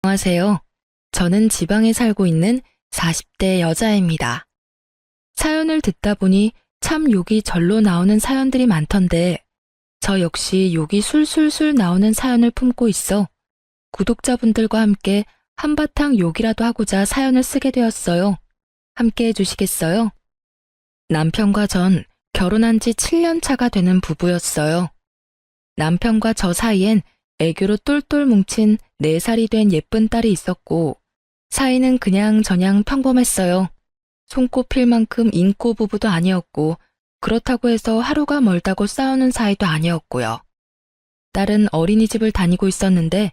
안녕하세요. 저는 지방에 살고 있는 40대 여자입니다. 사연을 듣다 보니 참 욕이 절로 나오는 사연들이 많던데 저 역시 욕이 술술술 나오는 사연을 품고 있어 구독자분들과 함께 한바탕 욕이라도 하고자 사연을 쓰게 되었어요. 함께 해주시겠어요? 남편과 전 결혼한 지 7년 차가 되는 부부였어요. 남편과 저 사이엔 애교로 똘똘 뭉친 4살이 된 예쁜 딸이 있었고 사이는 그냥저냥 평범했어요. 손꼽힐 만큼 인고 부부도 아니었고 그렇다고 해서 하루가 멀다고 싸우는 사이도 아니었고요. 딸은 어린이집을 다니고 있었는데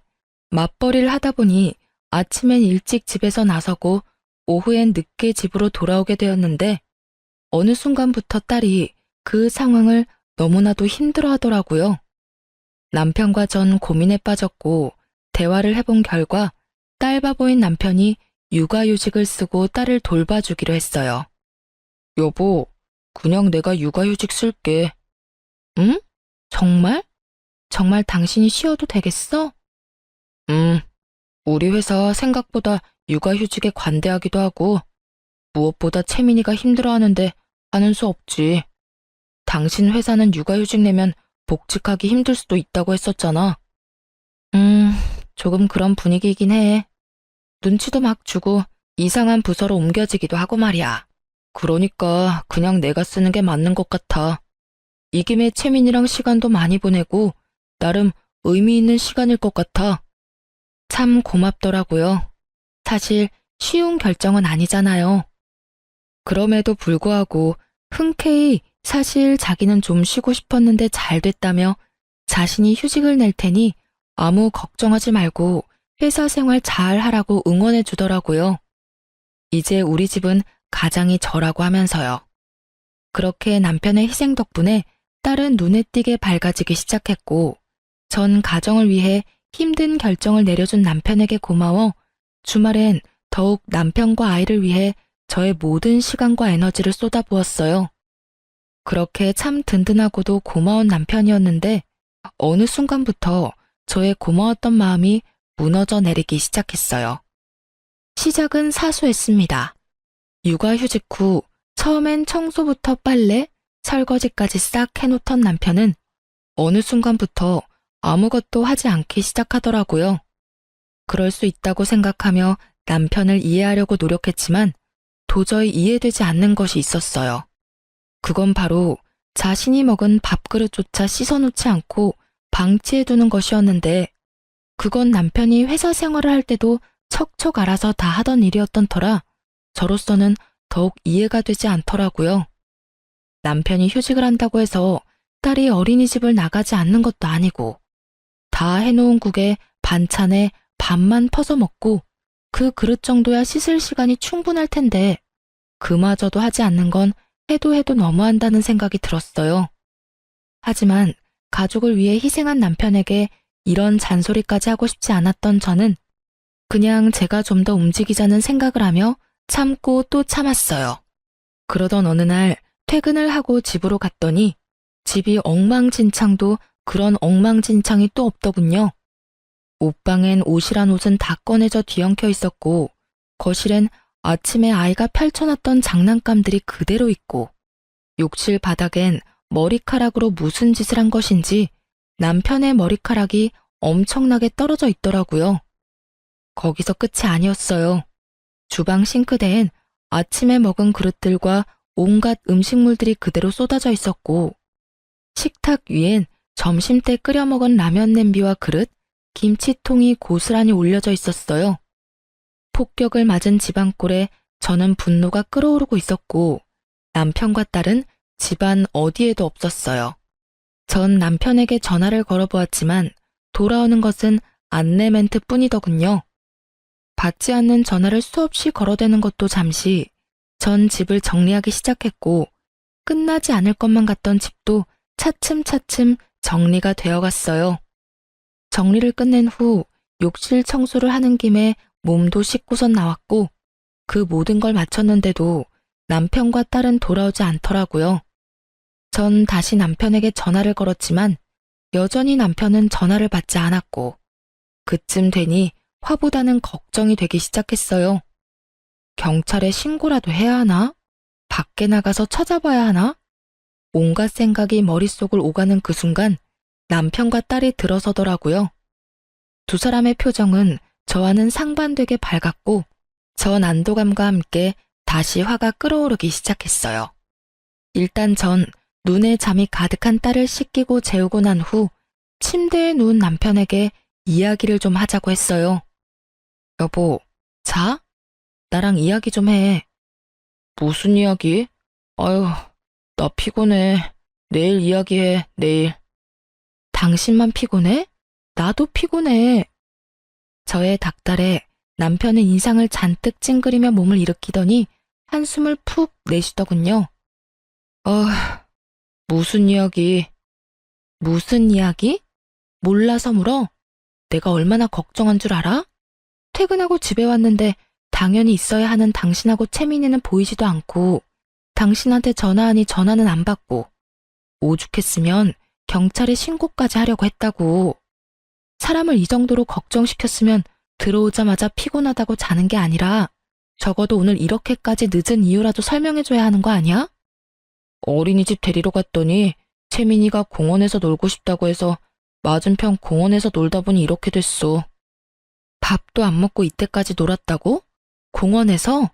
맞벌이를 하다 보니 아침엔 일찍 집에서 나서고 오후엔 늦게 집으로 돌아오게 되었는데 어느 순간부터 딸이 그 상황을 너무나도 힘들어하더라고요. 남편과 전 고민에 빠졌고 대화를 해본 결과 딸 바보인 남편이 육아휴직을 쓰고 딸을 돌봐주기로 했어요. 여보, 그냥 내가 육아휴직 쓸게. 응? 정말? 정말 당신이 쉬어도 되겠어? 우리 회사 생각보다 육아휴직에 관대하기도 하고 무엇보다 채민이가 힘들어하는데 하는 수 없지. 당신 회사는 육아휴직 내면 복직하기 힘들 수도 있다고 했었잖아. 조금 그런 분위기이긴 해. 눈치도 막 주고 이상한 부서로 옮겨지기도 하고 말이야. 그러니까 그냥 내가 쓰는 게 맞는 것 같아. 이 김에 채민이랑 시간도 많이 보내고 나름 의미 있는 시간일 것 같아. 참 고맙더라고요. 사실 쉬운 결정은 아니잖아요. 그럼에도 불구하고 흔쾌히 사실 자기는 좀 쉬고 싶었는데 잘 됐다며 자신이 휴직을 낼 테니 아무 걱정하지 말고 회사 생활 잘 하라고 응원해 주더라고요. 이제 우리 집은 가장이 저라고 하면서요. 그렇게 남편의 희생 덕분에 딸은 눈에 띄게 밝아지기 시작했고 전 가정을 위해 힘든 결정을 내려준 남편에게 고마워 주말엔 더욱 남편과 아이를 위해 저의 모든 시간과 에너지를 쏟아부었어요. 그렇게 참 든든하고도 고마운 남편이었는데 어느 순간부터 저의 고마웠던 마음이 무너져 내리기 시작했어요. 시작은 사소했습니다. 육아휴직 후 처음엔 청소부터 빨래, 설거지까지 싹 해놓던 남편은 어느 순간부터 아무것도 하지 않기 시작하더라고요. 그럴 수 있다고 생각하며 남편을 이해하려고 노력했지만 도저히 이해되지 않는 것이 있었어요. 그건 바로 자신이 먹은 밥그릇조차 씻어놓지 않고 방치해두는 것이었는데 그건 남편이 회사 생활을 할 때도 척척 알아서 다 하던 일이었던 터라 저로서는 더욱 이해가 되지 않더라고요. 남편이 휴직을 한다고 해서 딸이 어린이집을 나가지 않는 것도 아니고 다 해놓은 국에 반찬에 밥만 퍼서 먹고 그 그릇 정도야 씻을 시간이 충분할 텐데 그마저도 하지 않는 건 해도 너무한다는 생각이 들었어요. 하지만 가족을 위해 희생한 남편에게 이런 잔소리까지 하고 싶지 않았던 저는 그냥 제가 좀 더 움직이자는 생각을 하며 참고 또 참았어요. 그러던 어느 날 퇴근을 하고 집으로 갔더니 집이 엉망진창도 그런 엉망진창이 또 없더군요. 옷방엔 옷이란 옷은 다 꺼내져 뒤엉켜 있었고 거실엔 아침에 아이가 펼쳐놨던 장난감들이 그대로 있고 욕실 바닥엔 머리카락으로 무슨 짓을 한 것인지 남편의 머리카락이 엄청나게 떨어져 있더라고요. 거기서 끝이 아니었어요. 주방 싱크대엔 아침에 먹은 그릇들과 온갖 음식물들이 그대로 쏟아져 있었고 식탁 위엔 점심때 끓여 먹은 라면 냄비와 그릇, 김치통이 고스란히 올려져 있었어요. 폭격을 맞은 집안꼴에 저는 분노가 끓어오르고 있었고 남편과 딸은 집안 어디에도 없었어요. 전 남편에게 전화를 걸어보았지만 돌아오는 것은 안내 멘트 뿐이더군요. 받지 않는 전화를 수없이 걸어대는 것도 잠시 전 집을 정리하기 시작했고 끝나지 않을 것만 같던 집도 차츰차츰 정리가 되어갔어요. 정리를 끝낸 후 욕실 청소를 하는 김에 몸도 씻고선 나왔고 그 모든 걸 마쳤는데도 남편과 딸은 돌아오지 않더라고요. 전 다시 남편에게 전화를 걸었지만 여전히 남편은 전화를 받지 않았고 그쯤 되니 화보다는 걱정이 되기 시작했어요. 경찰에 신고라도 해야 하나? 밖에 나가서 찾아봐야 하나? 온갖 생각이 머릿속을 오가는 그 순간 남편과 딸이 들어서더라고요. 두 사람의 표정은 저와는 상반되게 밝았고 전 안도감과 함께 다시 화가 끓어오르기 시작했어요. 일단 전 눈에 잠이 가득한 딸을 씻기고 재우고 난 후 침대에 누운 남편에게 이야기를 좀 하자고 했어요. 여보, 자? 나랑 이야기 좀 해. 무슨 이야기? 아유, 나 피곤해. 내일 이야기해, 내일. 당신만 피곤해? 나도 피곤해. 저의 닥달에 남편은 인상을 잔뜩 찡그리며 몸을 일으키더니 한숨을 푹 내쉬더군요. 무슨 이야기? 무슨 이야기? 몰라서 물어? 내가 얼마나 걱정한 줄 알아? 퇴근하고 집에 왔는데 당연히 있어야 하는 당신하고 채민이는 보이지도 않고 당신한테 전화하니 전화는 안 받고 오죽했으면 경찰에 신고까지 하려고 했다고. 사람을 이 정도로 걱정시켰으면 들어오자마자 피곤하다고 자는 게 아니라 적어도 오늘 이렇게까지 늦은 이유라도 설명해줘야 하는 거 아니야? 어린이집 데리러 갔더니 채민이가 공원에서 놀고 싶다고 해서 맞은편 공원에서 놀다 보니 이렇게 됐어. 밥도 안 먹고 이때까지 놀았다고? 공원에서?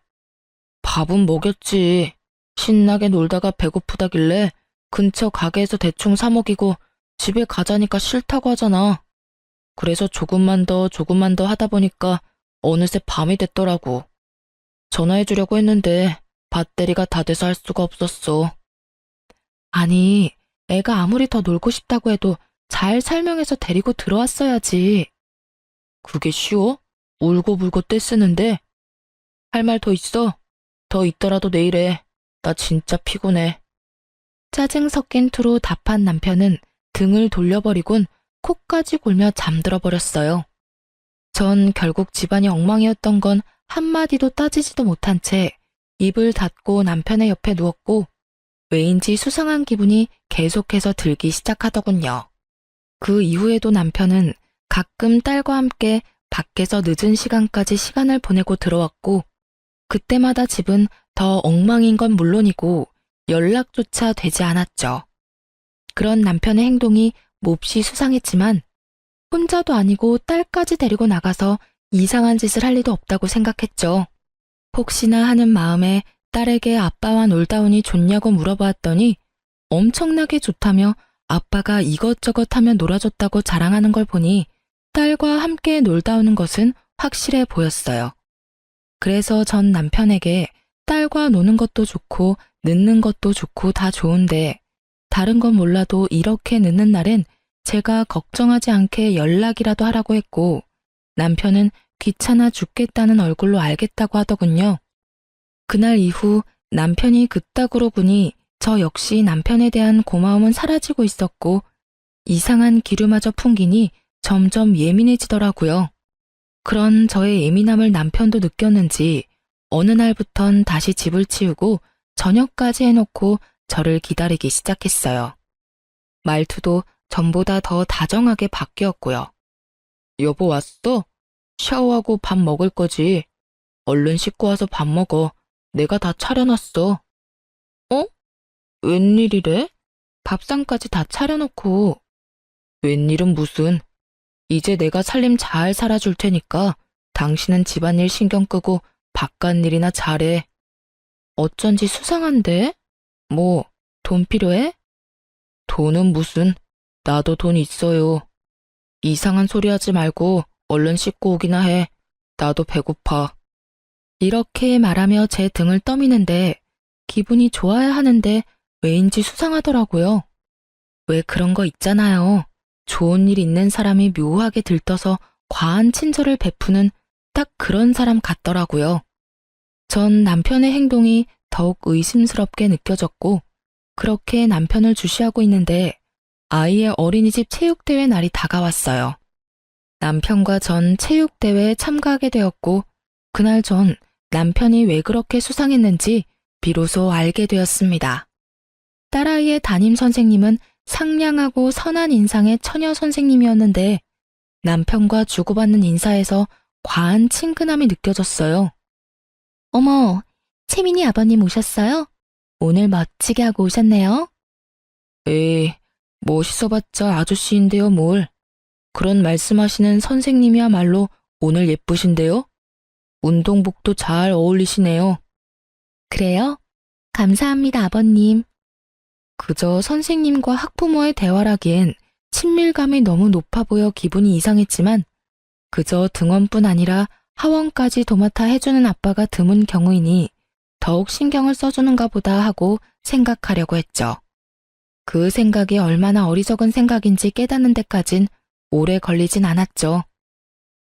밥은 먹였지. 신나게 놀다가 배고프다길래 근처 가게에서 대충 사 먹이고 집에 가자니까 싫다고 하잖아. 그래서 조금만 더 하다 보니까 어느새 밤이 됐더라고. 전화해주려고 했는데 배터리가 다 돼서 할 수가 없었어. 아니, 애가 아무리 더 놀고 싶다고 해도 잘 설명해서 데리고 들어왔어야지. 그게 쉬워? 울고불고 떼쓰는데? 할 말 더 있어? 더 있더라도 내일 해. 나 진짜 피곤해. 짜증 섞인 투로 답한 남편은 등을 돌려버리곤 코까지 골며 잠들어 버렸어요. 전 결국 집안이 엉망이었던 건 한마디도 따지지도 못한 채 입을 닫고 남편의 옆에 누웠고 왜인지 수상한 기분이 계속해서 들기 시작하더군요. 그 이후에도 남편은 가끔 딸과 함께 밖에서 늦은 시간까지 시간을 보내고 들어왔고 그때마다 집은 더 엉망인 건 물론이고 연락조차 되지 않았죠. 그런 남편의 행동이 몹시 수상했지만 혼자도 아니고 딸까지 데리고 나가서 이상한 짓을 할 리도 없다고 생각했죠. 혹시나 하는 마음에 딸에게 아빠와 놀다 오니 좋냐고 물어보았더니 엄청나게 좋다며 아빠가 이것저것 하며 놀아줬다고 자랑하는 걸 보니 딸과 함께 놀다 오는 것은 확실해 보였어요. 그래서 전 남편에게 딸과 노는 것도 좋고 늦는 것도 좋고 다 좋은데 다른 건 몰라도 이렇게 늦는 날엔 제가 걱정하지 않게 연락이라도 하라고 했고 남편은 귀찮아 죽겠다는 얼굴로 알겠다고 하더군요. 그날 이후 남편이 그따구로 구니 저 역시 남편에 대한 고마움은 사라지고 있었고 이상한 기류마저 풍기니 점점 예민해지더라고요. 그런 저의 예민함을 남편도 느꼈는지 어느 날부턴 다시 집을 치우고 저녁까지 해놓고 저를 기다리기 시작했어요. 말투도 전보다 더 다정하게 바뀌었고요. 여보 왔어? 샤워하고 밥 먹을 거지. 얼른 씻고 와서 밥 먹어. 내가 다 차려놨어. 어? 웬일이래? 밥상까지 다 차려놓고. 웬일은 무슨. 이제 내가 살림 잘 살아줄 테니까 당신은 집안일 신경 끄고 바깥일이나 잘해. 어쩐지 수상한데? 뭐, 돈 필요해? 돈은 무슨, 나도 돈 있어요. 이상한 소리 하지 말고 얼른 씻고 오기나 해. 나도 배고파. 이렇게 말하며 제 등을 떠미는데 기분이 좋아야 하는데 왜인지 수상하더라고요. 왜 그런 거 있잖아요. 좋은 일 있는 사람이 묘하게 들떠서 과한 친절을 베푸는 딱 그런 사람 같더라고요. 전 남편의 행동이 더욱 의심스럽게 느껴졌고 그렇게 남편을 주시하고 있는데 아이의 어린이집 체육대회 날이 다가왔어요. 남편과 전 체육대회에 참가하게 되었고 그날 전 남편이 왜 그렇게 수상했는지 비로소 알게 되었습니다. 딸아이의 담임 선생님은 상냥하고 선한 인상의 처녀 선생님이었는데 남편과 주고받는 인사에서 과한 친근함이 느껴졌어요. 어머, 채민이 아버님 오셨어요? 오늘 멋지게 하고 오셨네요. 에이, 멋있어봤자 아저씨인데요, 뭘. 그런 말씀하시는 선생님이야말로 오늘 예쁘신데요? 운동복도 잘 어울리시네요. 그래요? 감사합니다, 아버님. 그저 선생님과 학부모의 대화라기엔 친밀감이 너무 높아 보여 기분이 이상했지만 그저 등원뿐 아니라 하원까지 도맡아 해주는 아빠가 드문 경우이니 더욱 신경을 써주는가 보다 하고 생각하려고 했죠. 그 생각이 얼마나 어리석은 생각인지 깨닫는 데까진 오래 걸리진 않았죠.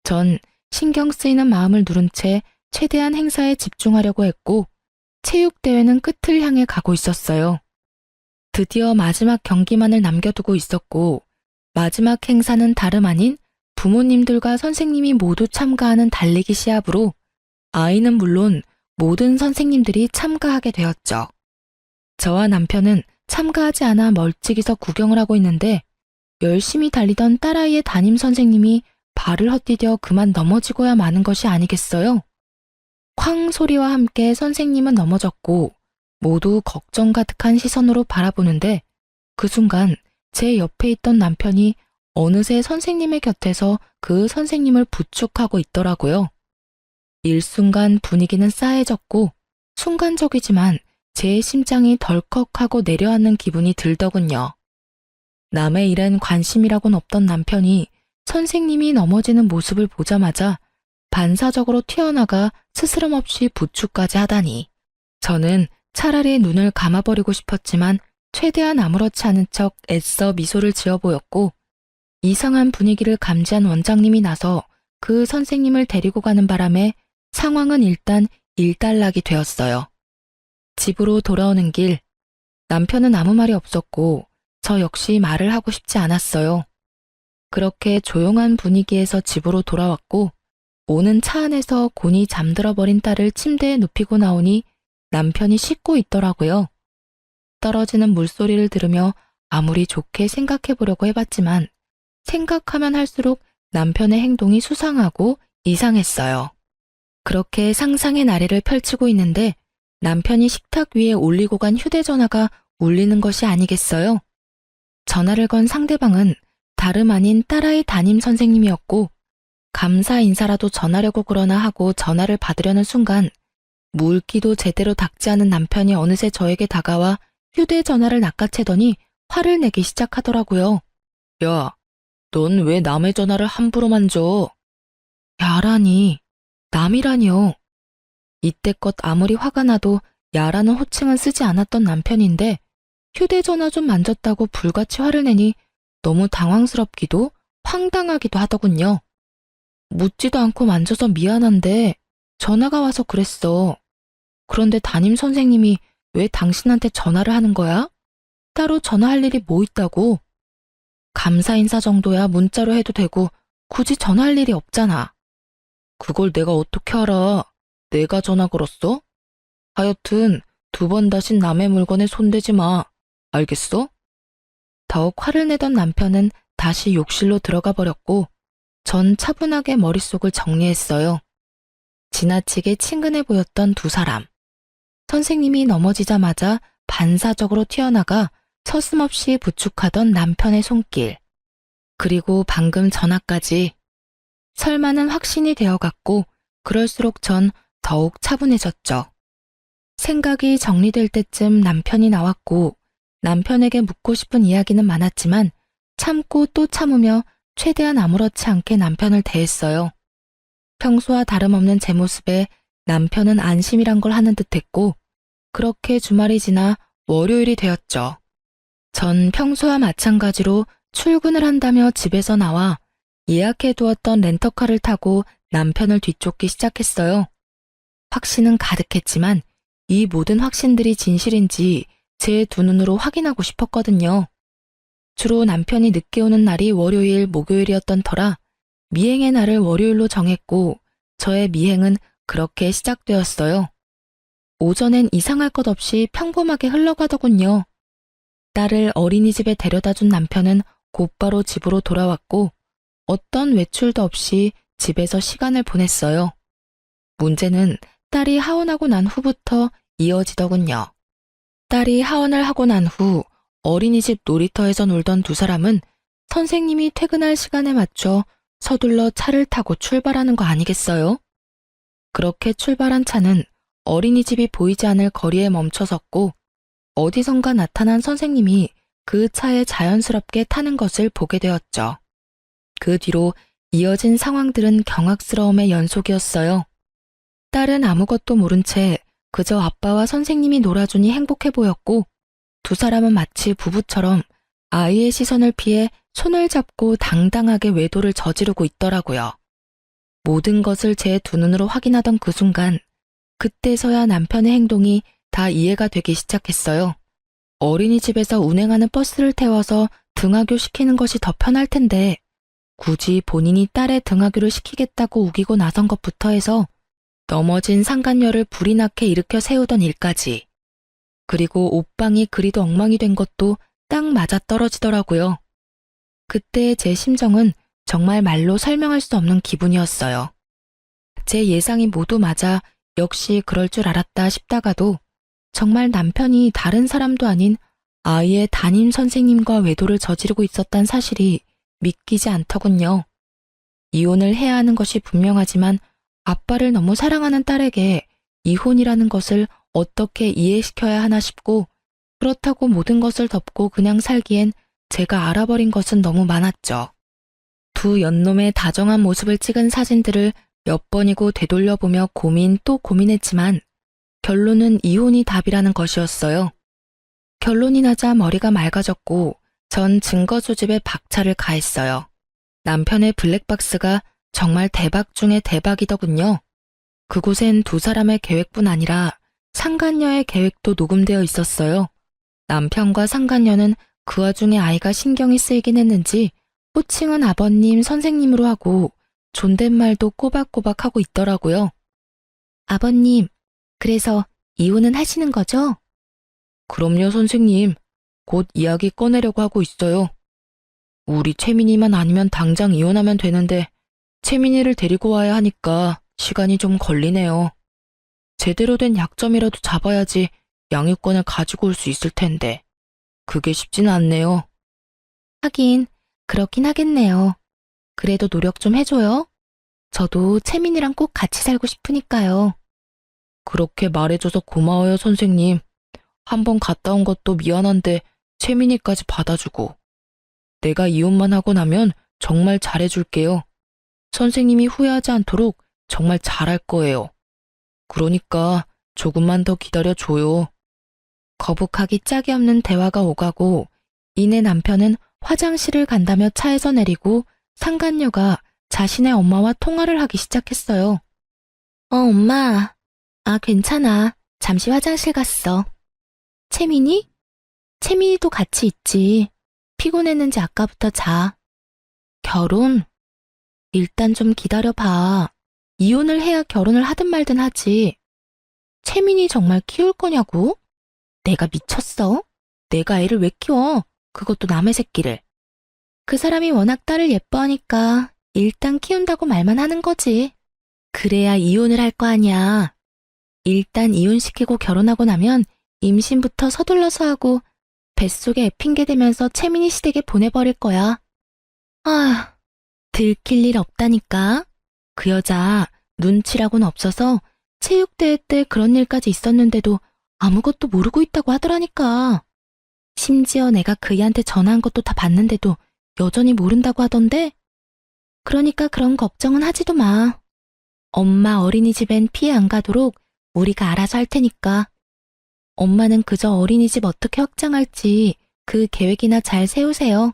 전 신경 쓰이는 마음을 누른 채 최대한 행사에 집중하려고 했고 체육대회는 끝을 향해 가고 있었어요. 드디어 마지막 경기만을 남겨두고 있었고 마지막 행사는 다름 아닌 부모님들과 선생님이 모두 참가하는 달리기 시합으로 아이는 물론 모든 선생님들이 참가하게 되었죠. 저와 남편은 참가하지 않아 멀찍이서 구경을 하고 있는데 열심히 달리던 딸아이의 담임 선생님이 발을 헛디뎌 그만 넘어지고야 마는 것이 아니겠어요? 쾅 소리와 함께 선생님은 넘어졌고 모두 걱정 가득한 시선으로 바라보는데 그 순간 제 옆에 있던 남편이 어느새 선생님의 곁에서 그 선생님을 부축하고 있더라고요. 일순간 분위기는 싸해졌고 순간적이지만 제 심장이 덜컥하고 내려앉는 기분이 들더군요. 남의 일엔 관심이라곤 없던 남편이 선생님이 넘어지는 모습을 보자마자 반사적으로 튀어나가 스스럼 없이 부축까지 하다니. 저는 차라리 눈을 감아버리고 싶었지만 최대한 아무렇지 않은 척 애써 미소를 지어 보였고 이상한 분위기를 감지한 원장님이 나서 그 선생님을 데리고 가는 바람에 상황은 일단 일단락이 되었어요. 집으로 돌아오는 길, 남편은 아무 말이 없었고 저 역시 말을 하고 싶지 않았어요. 그렇게 조용한 분위기에서 집으로 돌아왔고 오는 차 안에서 곤히 잠들어 버린 딸을 침대에 눕히고 나오니 남편이 씻고 있더라고요. 떨어지는 물소리를 들으며 아무리 좋게 생각해 보려고 해봤지만 생각하면 할수록 남편의 행동이 수상하고 이상했어요. 그렇게 상상의 나래를 펼치고 있는데 남편이 식탁 위에 올리고 간 휴대전화가 울리는 것이 아니겠어요? 전화를 건 상대방은 다름 아닌 딸아이 담임 선생님이었고 감사 인사라도 전하려고 그러나 하고 전화를 받으려는 순간 물기도 제대로 닦지 않은 남편이 어느새 저에게 다가와 휴대전화를 낚아채더니 화를 내기 시작하더라고요. 야, 넌 왜 남의 전화를 함부로 만져? 야라니, 남이라니요. 이때껏 아무리 화가 나도 야라는 호칭은 쓰지 않았던 남편인데 휴대전화 좀 만졌다고 불같이 화를 내니 너무 당황스럽기도 황당하기도 하더군요. 묻지도 않고 만져서 미안한데 전화가 와서 그랬어. 그런데 담임 선생님이 왜 당신한테 전화를 하는 거야? 따로 전화할 일이 뭐 있다고? 감사 인사 정도야 문자로 해도 되고 굳이 전화할 일이 없잖아. 그걸 내가 어떻게 알아? 내가 전화 걸었어? 하여튼 2번 다신 남의 물건에 손대지 마. 알겠어? 더욱 화를 내던 남편은 다시 욕실로 들어가 버렸고 전 차분하게 머릿속을 정리했어요. 지나치게 친근해 보였던 두 사람. 선생님이 넘어지자마자 반사적으로 튀어나가 서슴없이 부축하던 남편의 손길. 그리고 방금 전화까지. 설마는 확신이 되어갔고 그럴수록 전 더욱 차분해졌죠. 생각이 정리될 때쯤 남편이 나왔고 남편에게 묻고 싶은 이야기는 많았지만 참고 또 참으며 최대한 아무렇지 않게 남편을 대했어요. 평소와 다름없는 제 모습에 남편은 안심이란 걸 하는 듯했고 그렇게 주말이 지나 월요일이 되었죠. 전 평소와 마찬가지로 출근을 한다며 집에서 나와 예약해두었던 렌터카를 타고 남편을 뒤쫓기 시작했어요. 확신은 가득했지만 이 모든 확신들이 진실인지 제 두 눈으로 확인하고 싶었거든요. 주로 남편이 늦게 오는 날이 월요일, 목요일이었던 터라 미행의 날을 월요일로 정했고 저의 미행은 그렇게 시작되었어요. 오전엔 이상할 것 없이 평범하게 흘러가더군요. 딸을 어린이집에 데려다 준 남편은 곧바로 집으로 돌아왔고 어떤 외출도 없이 집에서 시간을 보냈어요. 문제는 딸이 하원하고 난 후부터 이어지더군요. 딸이 하원을 하고 난 후 어린이집 놀이터에서 놀던 두 사람은 선생님이 퇴근할 시간에 맞춰 서둘러 차를 타고 출발하는 거 아니겠어요? 그렇게 출발한 차는 어린이집이 보이지 않을 거리에 멈춰섰고 어디선가 나타난 선생님이 그 차에 자연스럽게 타는 것을 보게 되었죠. 그 뒤로 이어진 상황들은 경악스러움의 연속이었어요. 딸은 아무것도 모른 채 그저 아빠와 선생님이 놀아주니 행복해 보였고 두 사람은 마치 부부처럼 아이의 시선을 피해 손을 잡고 당당하게 외도를 저지르고 있더라고요. 모든 것을 제 두 눈으로 확인하던 그 순간 그때서야 남편의 행동이 다 이해가 되기 시작했어요. 어린이집에서 운행하는 버스를 태워서 등하교 시키는 것이 더 편할 텐데 굳이 본인이 딸의 등하교를 시키겠다고 우기고 나선 것부터 해서 넘어진 상간녀를 불이 나게 일으켜 세우던 일까지. 그리고 옷방이 그리도 엉망이 된 것도 딱 맞아 떨어지더라고요. 그때의 제 심정은 정말 말로 설명할 수 없는 기분이었어요. 제 예상이 모두 맞아 역시 그럴 줄 알았다 싶다가도 정말 남편이 다른 사람도 아닌 아이의 담임 선생님과 외도를 저지르고 있었단 사실이 믿기지 않더군요. 이혼을 해야 하는 것이 분명하지만 아빠를 너무 사랑하는 딸에게 이혼이라는 것을 어떻게 이해시켜야 하나 싶고 그렇다고 모든 것을 덮고 그냥 살기엔 제가 알아버린 것은 너무 많았죠. 두 연놈의 다정한 모습을 찍은 사진들을 몇 번이고 되돌려보며 고민 또 고민했지만 결론은 이혼이 답이라는 것이었어요. 결론이 나자 머리가 맑아졌고 전 증거 수집에 박차를 가했어요. 남편의 블랙박스가 정말 대박 중에 대박이더군요. 그곳엔 두 사람의 계획뿐 아니라 상간녀의 계획도 녹음되어 있었어요. 남편과 상간녀는 그 와중에 아이가 신경이 쓰이긴 했는지 호칭은 아버님, 선생님으로 하고 존댓말도 꼬박꼬박 하고 있더라고요. 아버님, 그래서 이혼은 하시는 거죠? 그럼요, 선생님. 곧 이야기 꺼내려고 하고 있어요. 우리 채민이만 아니면 당장 이혼하면 되는데 채민이를 데리고 와야 하니까 시간이 좀 걸리네요. 제대로 된 약점이라도 잡아야지 양육권을 가지고 올 수 있을 텐데 그게 쉽지는 않네요. 하긴 그렇긴 하겠네요. 그래도 노력 좀 해줘요. 저도 채민이랑 꼭 같이 살고 싶으니까요. 그렇게 말해줘서 고마워요, 선생님. 한번 갔다 온 것도 미안한데 채민이까지 받아주고. 내가 이혼만 하고 나면 정말 잘해줄게요. 선생님이 후회하지 않도록 정말 잘할 거예요. 그러니까 조금만 더 기다려줘요. 거북하기 짝이 없는 대화가 오가고 이내 남편은 화장실을 간다며 차에서 내리고 상간녀가 자신의 엄마와 통화를 하기 시작했어요. 엄마. 괜찮아. 잠시 화장실 갔어. 채민이? 채민이도 같이 있지. 피곤했는지 아까부터 자. 결혼? 일단 좀 기다려봐. 이혼을 해야 결혼을 하든 말든 하지. 채민이 정말 키울 거냐고? 내가 미쳤어? 내가 애를 왜 키워? 그것도 남의 새끼를. 그 사람이 워낙 딸을 예뻐하니까 일단 키운다고 말만 하는 거지. 그래야 이혼을 할 거 아니야. 일단 이혼시키고 결혼하고 나면 임신부터 서둘러서 하고 뱃속에 애 핑계 대면서 채민이 시댁에 보내버릴 거야. 들킬 일 없다니까. 그 여자 눈치라고는 없어서 체육대회 때 그런 일까지 있었는데도 아무것도 모르고 있다고 하더라니까. 심지어 내가 그이한테 전화한 것도 다 봤는데도 여전히 모른다고 하던데? 그러니까 그런 걱정은 하지도 마. 엄마 어린이집엔 피해 안 가도록 우리가 알아서 할 테니까. 엄마는 그저 어린이집 어떻게 확장할지 그 계획이나 잘 세우세요.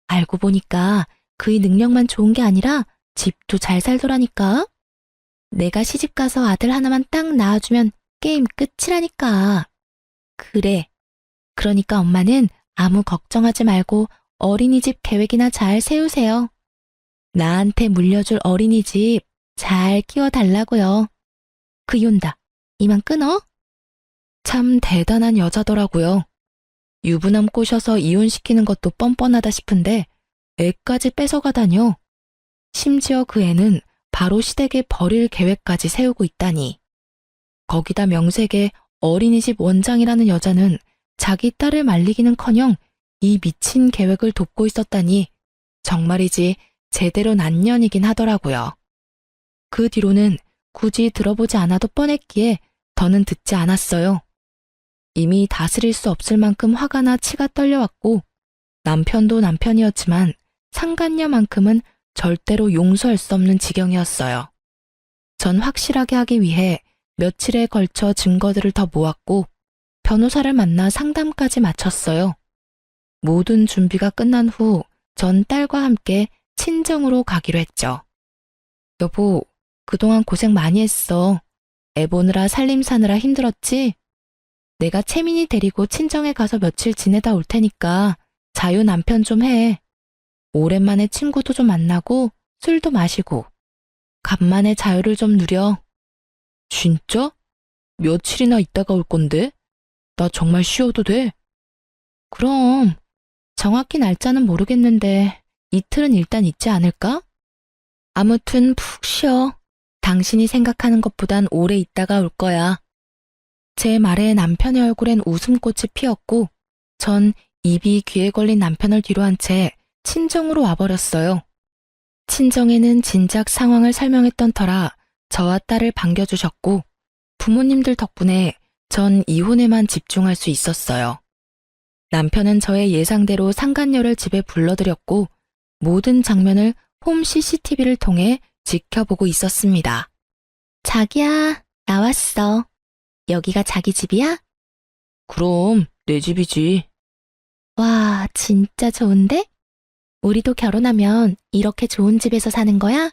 알고 보니까 그의 능력만 좋은 게 아니라 집도 잘 살더라니까. 내가 시집가서 아들 하나만 딱 낳아주면 게임 끝이라니까. 그래. 그러니까 엄마는 아무 걱정하지 말고 어린이집 계획이나 잘 세우세요. 나한테 물려줄 어린이집 잘 키워달라고요. 그이 온다. 이만 끊어? 참 대단한 여자더라고요. 유부남 꼬셔서 이혼시키는 것도 뻔뻔하다 싶은데 애까지 뺏어가다뇨. 심지어 그 애는 바로 시댁에 버릴 계획까지 세우고 있다니. 거기다 명색에 어린이집 원장이라는 여자는 자기 딸을 말리기는커녕 이 미친 계획을 돕고 있었다니 정말이지 제대로 난년이긴 하더라고요. 그 뒤로는 굳이 들어보지 않아도 뻔했기에 더는 듣지 않았어요. 이미 다스릴 수 없을 만큼 화가 나 치가 떨려왔고 남편도 남편이었지만 상간녀만큼은 절대로 용서할 수 없는 지경이었어요. 전 확실하게 하기 위해 며칠에 걸쳐 증거들을 더 모았고 변호사를 만나 상담까지 마쳤어요. 모든 준비가 끝난 후 전 딸과 함께 친정으로 가기로 했죠. 여보, 그동안 고생 많이 했어. 애 보느라 살림 사느라 힘들었지? 내가 채민이 데리고 친정에 가서 며칠 지내다 올 테니까 자유 남편 좀 해. 오랜만에 친구도 좀 만나고 술도 마시고 간만에 자유를 좀 누려. 진짜? 며칠이나 있다가 올 건데? 나 정말 쉬어도 돼? 그럼 정확히 날짜는 모르겠는데 이틀은 일단 있지 않을까? 아무튼 푹 쉬어. 당신이 생각하는 것보단 오래 있다가 올 거야. 제 말에 남편의 얼굴엔 웃음꽃이 피었고 전 입이 귀에 걸린 남편을 뒤로한 채 친정으로 와버렸어요. 친정에는 진작 상황을 설명했던 터라 저와 딸을 반겨주셨고 부모님들 덕분에 전 이혼에만 집중할 수 있었어요. 남편은 저의 예상대로 상간녀를 집에 불러들였고 모든 장면을 홈 CCTV를 통해 지켜보고 있었습니다. 자기야, 나왔어. 여기가 자기 집이야? 그럼 내 집이지. 와, 진짜 좋은데? 우리도 결혼하면 이렇게 좋은 집에서 사는 거야?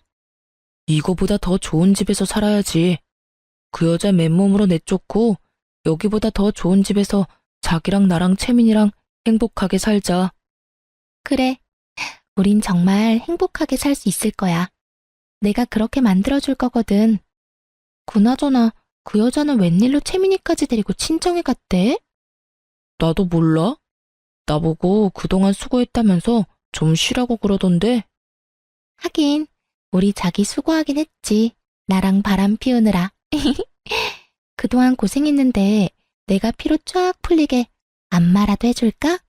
이거보다 더 좋은 집에서 살아야지. 그 여자 맨몸으로 내쫓고 여기보다 더 좋은 집에서 자기랑 나랑 채민이랑 행복하게 살자. 그래. 우린 정말 행복하게 살 수 있을 거야. 내가 그렇게 만들어줄 거거든. 그나저나 그 여자는 웬일로 채민이까지 데리고 친정에 갔대? 나도 몰라. 나보고 그동안 수고했다면서 좀 쉬라고 그러던데. 하긴 우리 자기 수고하긴 했지. 나랑 바람 피우느라. 그동안 고생했는데 내가 피로 쫙 풀리게 안마라도 해줄까?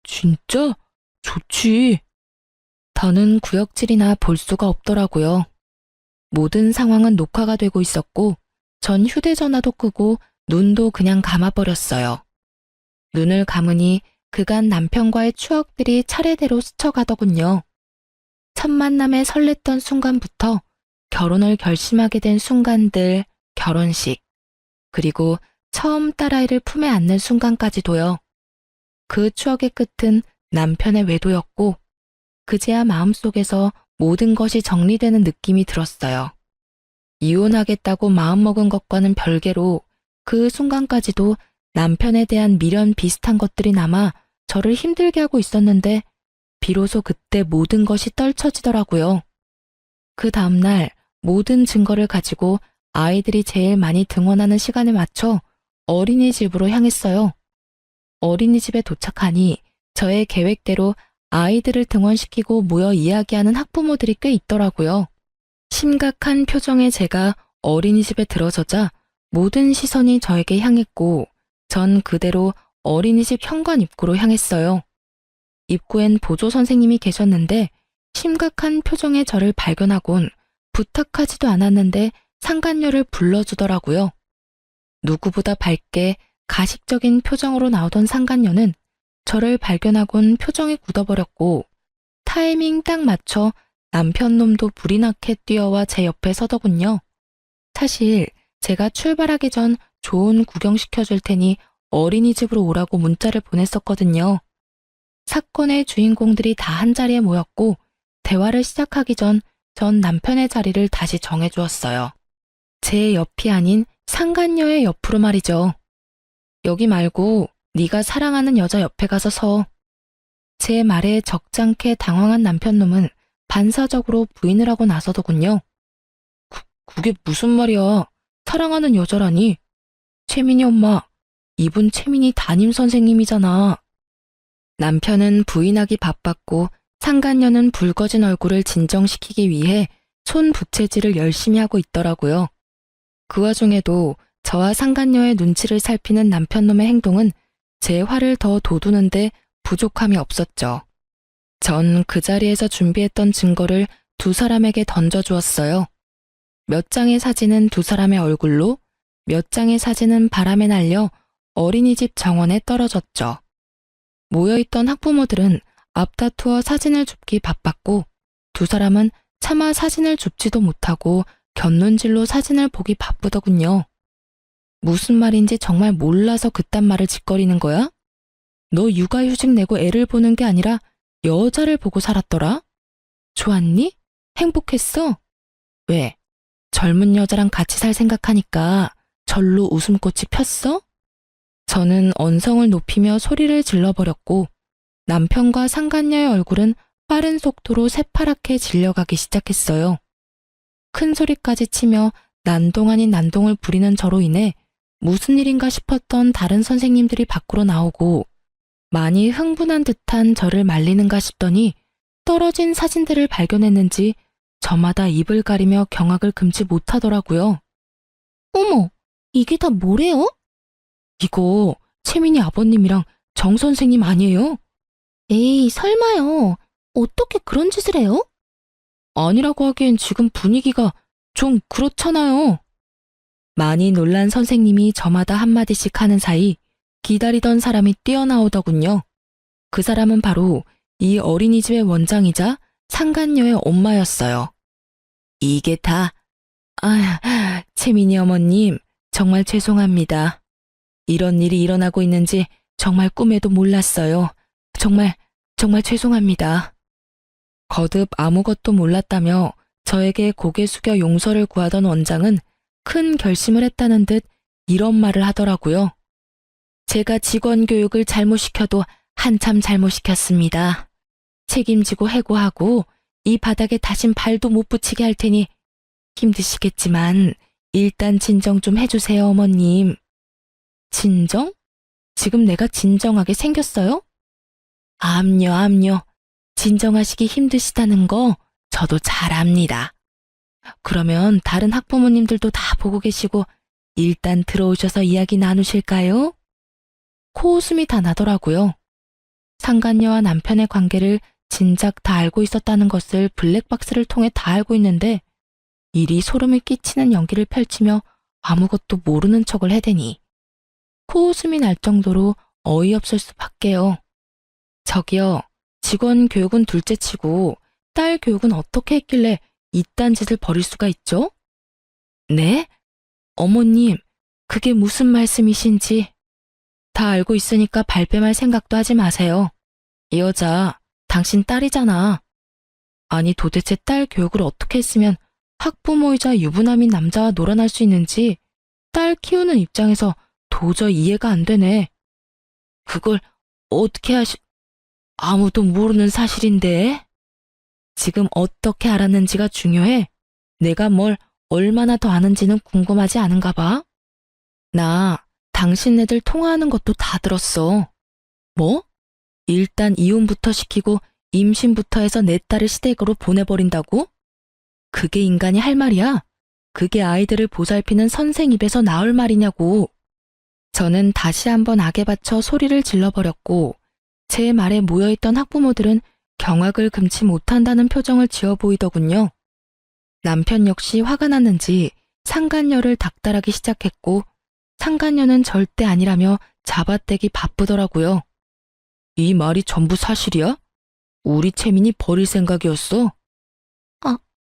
진짜? 좋지. 더는 구역질이나 볼 수가 없더라고요. 모든 상황은 녹화가 되고 있었고 전 휴대전화도 끄고 눈도 그냥 감아버렸어요. 눈을 감으니 그간 남편과의 추억들이 차례대로 스쳐가더군요. 첫 만남에 설렜던 순간부터 결혼을 결심하게 된 순간들, 결혼식, 그리고 처음 딸아이를 품에 안는 순간까지도요. 그 추억의 끝은 남편의 외도였고 그제야 마음속에서 모든 것이 정리되는 느낌이 들었어요. 이혼하겠다고 마음먹은 것과는 별개로 그 순간까지도 남편에 대한 미련 비슷한 것들이 남아 저를 힘들게 하고 있었는데 비로소 그때 모든 것이 떨쳐지더라고요. 그 다음날 모든 증거를 가지고 아이들이 제일 많이 등원하는 시간에 맞춰 어린이집으로 향했어요. 어린이집에 도착하니 저의 계획대로 아이들을 등원시키고 모여 이야기하는 학부모들이 꽤 있더라고요. 심각한 표정의 제가 어린이집에 들어서자 모든 시선이 저에게 향했고 전 그대로 어린이집 현관 입구로 향했어요. 입구엔 보조 선생님이 계셨는데 심각한 표정의 저를 발견하곤 부탁하지도 않았는데 상간녀를 불러주더라고요. 누구보다 밝게 가식적인 표정으로 나오던 상간녀는 저를 발견하곤 표정이 굳어버렸고 타이밍 딱 맞춰 남편 놈도 불이 나게 뛰어와 제 옆에 서더군요. 사실 제가 출발하기 전 좋은 구경시켜줄 테니 어린이집으로 오라고 문자를 보냈었거든요. 사건의 주인공들이 다 한자리에 모였고 대화를 시작하기 전 남편의 자리를 다시 정해주었어요. 제 옆이 아닌 상간녀의 옆으로 말이죠. 여기 말고 네가 사랑하는 여자 옆에 가서 서. 제 말에 적잖게 당황한 남편놈은 반사적으로 부인을 하고 나서더군요. 그게 무슨 말이야. 사랑하는 여자라니. 채민이 엄마, 이분 채민이 담임선생님이잖아. 남편은 부인하기 바빴고 상간녀는 붉어진 얼굴을 진정시키기 위해 손 부채질을 열심히 하고 있더라고요. 그 와중에도 저와 상간녀의 눈치를 살피는 남편놈의 행동은 제 화를 더 돋우는데 부족함이 없었죠. 전 그 자리에서 준비했던 증거를 두 사람에게 던져주었어요. 몇 장의 사진은 두 사람의 얼굴로, 몇 장의 사진은 바람에 날려 어린이집 정원에 떨어졌죠. 모여있던 학부모들은 앞다투어 사진을 줍기 바빴고 두 사람은 차마 사진을 줍지도 못하고 곁눈질로 사진을 보기 바쁘더군요. 무슨 말인지 정말 몰라서 그딴 말을 짓거리는 거야? 너 육아휴직 내고 애를 보는 게 아니라 여자를 보고 살았더라? 좋았니? 행복했어? 왜? 젊은 여자랑 같이 살 생각하니까 절로 웃음꽃이 폈어? 저는 언성을 높이며 소리를 질러버렸고 남편과 상간녀의 얼굴은 빠른 속도로 새파랗게 질려가기 시작했어요. 큰 소리까지 치며 난동 아닌 난동을 부리는 저로 인해 무슨 일인가 싶었던 다른 선생님들이 밖으로 나오고 많이 흥분한 듯한 저를 말리는가 싶더니 떨어진 사진들을 발견했는지 저마다 입을 가리며 경악을 금치 못하더라고요. 어머, 이게 다 뭐래요? 이거 채민이 아버님이랑 정 선생님 아니에요? 에이, 설마요. 어떻게 그런 짓을 해요? 아니라고 하기엔 지금 분위기가 좀 그렇잖아요. 많이 놀란 선생님이 저마다 한마디씩 하는 사이 기다리던 사람이 뛰어나오더군요. 그 사람은 바로 이 어린이집의 원장이자 상간녀의 엄마였어요. 이게 다, 채민이 어머님, 정말 죄송합니다. 이런 일이 일어나고 있는지 정말 꿈에도 몰랐어요. 정말 죄송합니다. 거듭 아무것도 몰랐다며 저에게 고개 숙여 용서를 구하던 원장은 큰 결심을 했다는 듯 이런 말을 하더라고요. 제가 직원 교육을 잘못 시켜도 한참 잘못 시켰습니다. 책임지고 해고하고 이 바닥에 다신 발도 못 붙이게 할 테니 힘드시겠지만 일단 진정 좀 해주세요, 어머님. 진정? 지금 내가 진정하게 생겼어요? 암요. 진정하시기 힘드시다는 거 저도 잘 압니다. 그러면 다른 학부모님들도 다 보고 계시고 일단 들어오셔서 이야기 나누실까요? 코웃음이 다 나더라고요. 상간녀와 남편의 관계를 진작 다 알고 있었다는 것을 블랙박스를 통해 다 알고 있는데 이리 소름을 끼치는 연기를 펼치며 아무것도 모르는 척을 해대니 코웃음이 날 정도로 어이없을 수밖에요. 저기요, 직원 교육은 둘째치고 딸 교육은 어떻게 했길래 이딴 짓을 벌일 수가 있죠? 네? 어머님, 그게 무슨 말씀이신지. 다 알고 있으니까 발뺌할 생각도 하지 마세요. 이 여자, 당신 딸이잖아. 아니 도대체 딸 교육을 어떻게 했으면 학부모이자 유부남인 남자와 놀아날 수 있는지 딸 키우는 입장에서 도저히 이해가 안 되네. 그걸 어떻게 아무도 모르는 사실인데? 지금 어떻게 알았는지가 중요해. 내가 뭘 얼마나 더 아는지는 궁금하지 않은가 봐. 나 당신네들 통화하는 것도 다 들었어. 뭐? 일단 이혼부터 시키고 임신부터 해서 내 딸을 시댁으로 보내버린다고? 그게 인간이 할 말이야? 그게 아이들을 보살피는 선생 입에서 나올 말이냐고. 저는 다시 한번 악에 받쳐 소리를 질러버렸고 제 말에 모여있던 학부모들은 경악을 금치 못한다는 표정을 지어 보이더군요. 남편 역시 화가 났는지 상간녀를 닥달하기 시작했고 상간녀는 절대 아니라며 잡아떼기 바쁘더라고요. 이 말이 전부 사실이야? 우리 채민이 버릴 생각이었어?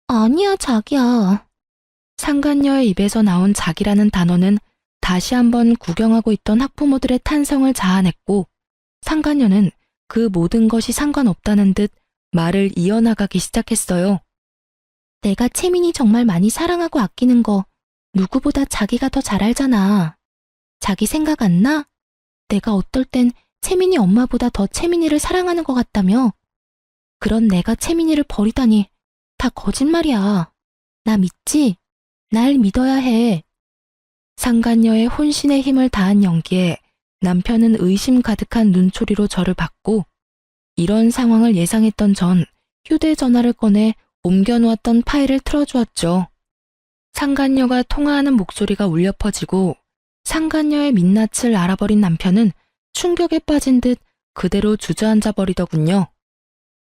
아니야, 자기야. 상간녀의 입에서 나온 자기라는 단어는 다시 한번 구경하고 있던 학부모들의 탄성을 자아냈고 상간녀는 그 모든 것이 상관없다는 듯 말을 이어나가기 시작했어요. 내가 채민이 정말 많이 사랑하고 아끼는 거 누구보다 자기가 더 잘 알잖아. 자기 생각 안 나? 내가 어떨 땐 채민이 엄마보다 더 채민이를 사랑하는 것 같다며. 그런 내가 채민이를 버리다니 다 거짓말이야. 나 믿지? 날 믿어야 해. 상간녀의 혼신의 힘을 다한 연기에 남편은 의심 가득한 눈초리로 저를 봤고 이런 상황을 예상했던 전 휴대전화를 꺼내 옮겨놓았던 파일을 틀어주었죠. 상간녀가 통화하는 목소리가 울려 퍼지고 상간녀의 민낯을 알아버린 남편은 충격에 빠진 듯 그대로 주저앉아 버리더군요.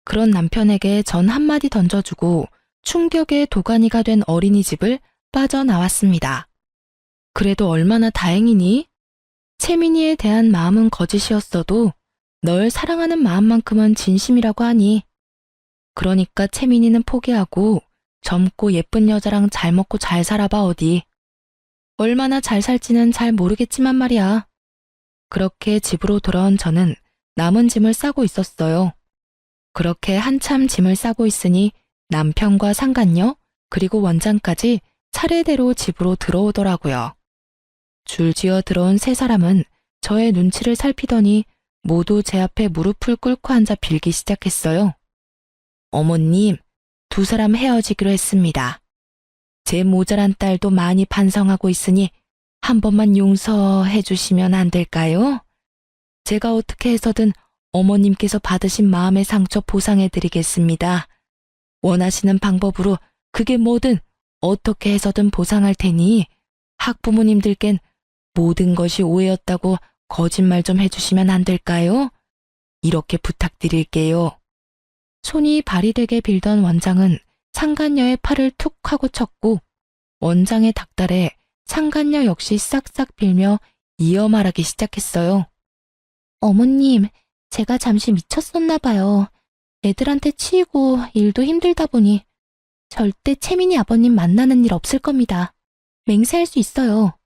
그런 남편에게 전 한마디 던져주고 충격의 도가니가 된 어린이집을 빠져나왔습니다. 그래도 얼마나 다행이니? 채민이에 대한 마음은 거짓이었어도 널 사랑하는 마음만큼은 진심이라고 하니. 그러니까 채민이는 포기하고 젊고 예쁜 여자랑 잘 먹고 잘 살아봐 어디. 얼마나 잘 살지는 잘 모르겠지만 말이야. 그렇게 집으로 돌아온 저는 남은 짐을 싸고 있었어요. 그렇게 한참 짐을 싸고 있으니 남편과 상간녀 그리고 원장까지 차례대로 집으로 들어오더라고요. 줄지어 들어온 세 사람은 저의 눈치를 살피더니 모두 제 앞에 무릎을 꿇고 앉아 빌기 시작했어요. 어머님, 두 사람 헤어지기로 했습니다. 제 모자란 딸도 많이 반성하고 있으니 한 번만 용서해 주시면 안 될까요? 제가 어떻게 해서든 어머님께서 받으신 마음의 상처 보상해 드리겠습니다. 원하시는 방법으로 그게 뭐든 어떻게 해서든 보상할 테니 학부모님들겐 모든 것이 오해였다고 거짓말 좀 해주시면 안 될까요? 이렇게 부탁드릴게요. 손이 발이 되게 빌던 원장은 상간녀의 팔을 툭 하고 쳤고 원장의 닭달에 상간녀 역시 싹싹 빌며 이어 말하기 시작했어요. 어머님, 제가 잠시 미쳤었나 봐요. 애들한테 치이고 일도 힘들다 보니 절대 채민이 아버님 만나는 일 없을 겁니다. 맹세할 수 있어요.